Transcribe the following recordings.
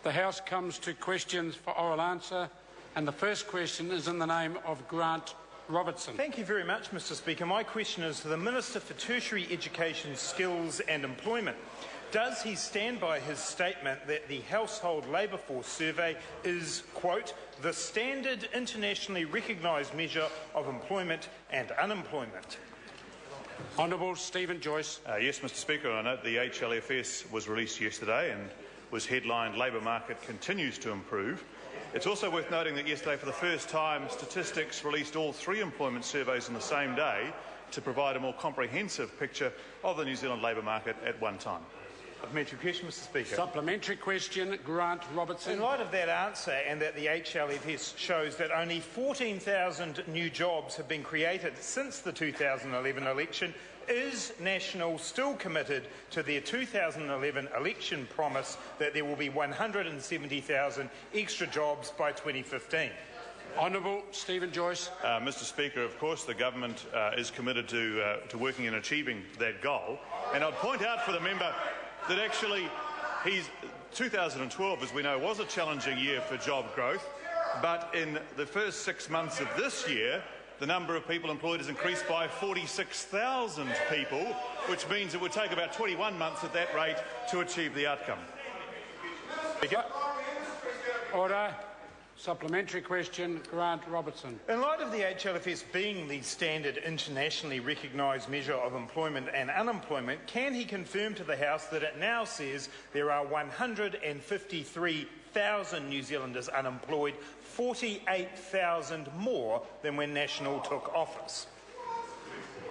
The House comes to questions for oral answer, and the first question is in the name of Grant Robertson. Thank you very much, Mr Speaker. My question is for the Minister for Tertiary Education, Skills and Employment. Does he stand by his statement that the Household Labour Force Survey is, quote, the standard internationally recognised measure of employment and unemployment? Honourable Stephen Joyce. Yes, Mr Speaker, I note the HLFS was released yesterday and was headlined "Labour Market Continues to Improve." It's also worth noting that yesterday, for the first time, Statistics released all 3 employment surveys on the same day to provide a more comprehensive picture of the New Zealand labour market at one time. Supplementary question, Mr Speaker. Supplementary question, Grant Robertson. In light of that answer and that the HLFS shows that only 14,000 new jobs have been created since the 2011 election, is National still committed to their 2011 election promise that there will be 170,000 extra jobs by 2015? Honourable Stephen Joyce. Mr Speaker, of course the government is committed to working and achieving that goal. And I'd point out for the member that actually 2012, as we know, was a challenging year for job growth, but in the first 6 months of this year, the number of people employed has increased by 46,000 people, which means it would take about 21 months at that rate to achieve the outcome. Order. Supplementary question, Grant Robertson. In light of the HLFS being the standard internationally recognised measure of employment and unemployment, can he confirm to the House that it now says there are 153,000 New Zealanders unemployed, 48,000 more than when National took office?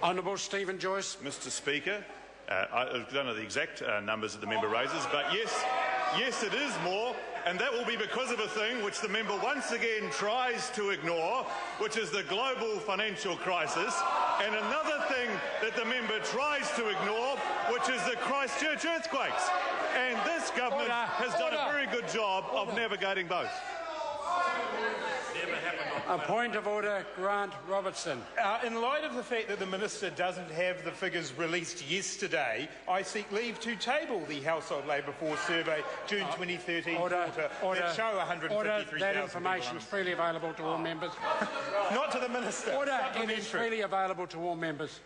Honourable Stephen Joyce. Mr Speaker, I don't know the exact numbers that the member raises, but yes, it is more. And that will be because of a thing which the member once again tries to ignore, which is the global financial crisis, and another thing that the member tries to ignore, which is the Christchurch earthquakes. And this government has done a very good job of navigating both. A point of order, Grant Robertson. In light of the fact that the Minister doesn't have the figures released yesterday, I seek leave to table the Household Labour Force Survey June 2013 order, that show 153,000 that information is freely available to all members. Not to the Minister. Order. It is freely available to all members.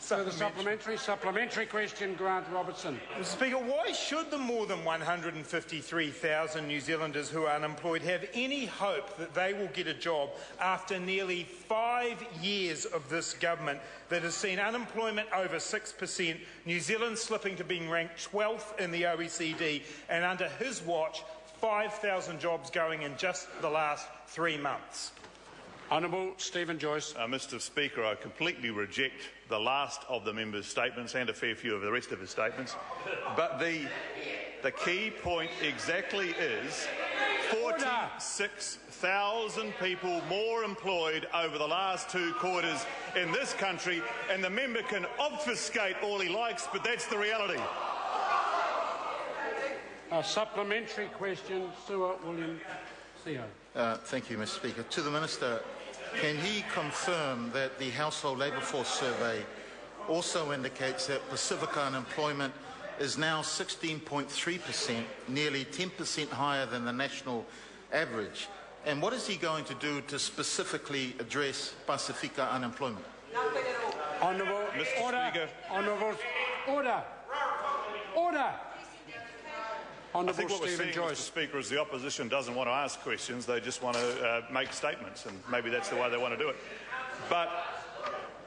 So the supplementary question, Grant Robertson. Mr Speaker, why should the more than 153,000 New Zealanders who are unemployed have any hope that they will get a job after nearly 5 years of this government that has seen unemployment over 6%, New Zealand slipping to being ranked 12th in the OECD, and under his watch, 5,000 jobs going in just the last 3 months? Honourable Stephen Joyce. Mr Speaker, I completely reject the last of the member's statements and a fair few of the rest of his statements. But the key point exactly is 46,000 people more employed over the last 2 quarters in this country, and the member can obfuscate all he likes, but that's the reality. A supplementary question, Stuart William Seo. Thank you, Mr Speaker. To the Minister, can he confirm that the Household Labour Force Survey also indicates that Pacifica unemployment is now 16.3%, nearly 10% higher than the national average? And what is he going to do to specifically address Pacifica unemployment? Honourable Mr. Order. Speaker. Honourable Order. Order. I think what we're seeing, Mr Speaker, is the opposition doesn't want to ask questions, they just want to make statements, and maybe that's the way they want to do it. But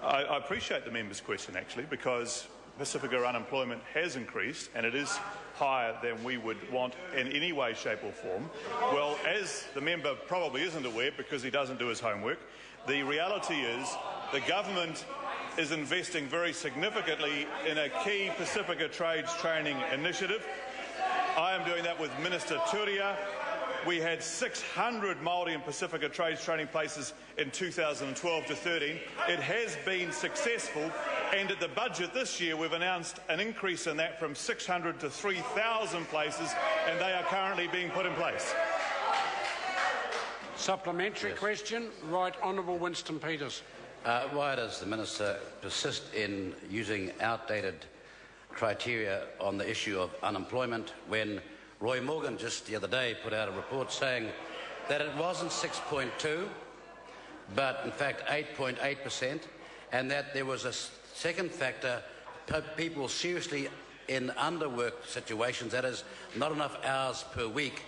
I appreciate the member's question, actually, because Pacifica unemployment has increased, and it is higher than we would want in any way, shape or form. Well, as the member probably isn't aware because he doesn't do his homework, the reality is the government is investing very significantly in a key Pacifica trades training initiative. I am doing that with Minister Turia. We had 600 Māori and Pacifica trades training places in 2012 to 13. It has been successful, and at the budget this year we've announced an increase in that from 600 to 3,000 places, and they are currently being put in place. Supplementary question, Right Honourable Winston Peters. Why does the Minister persist in using outdated criteria on the issue of unemployment when Roy Morgan just the other day put out a report saying that it wasn't 6.2, but in fact 8.8%, and that there was a second factor, people seriously in underwork situations, that is, not enough hours per week,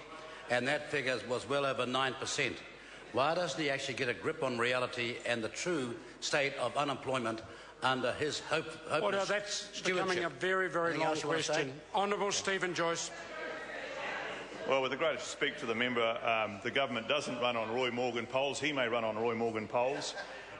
and that figure was well over 9%. Why doesn't he actually get a grip on reality and the true state of unemployment under his hopeless Order, that's becoming a very, very long question. Honourable Stephen Joyce. Well, with the greatest respect to the member, the government doesn't run on Roy Morgan polls. He may run on Roy Morgan polls.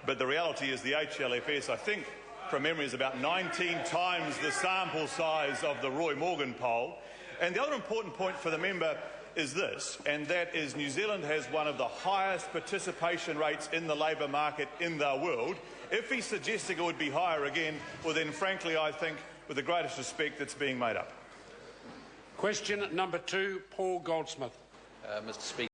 But the reality is the HLFS, I think, from memory, is about 19 times the sample size of the Roy Morgan poll. And the other important point for the member is this, and that is New Zealand has one of the highest participation rates in the labour market in the world. If he's suggesting it would be higher again, well then, frankly, I think, with the greatest respect, it's being made up. Question number 2, Paul Goldsmith. Mr. Speaker.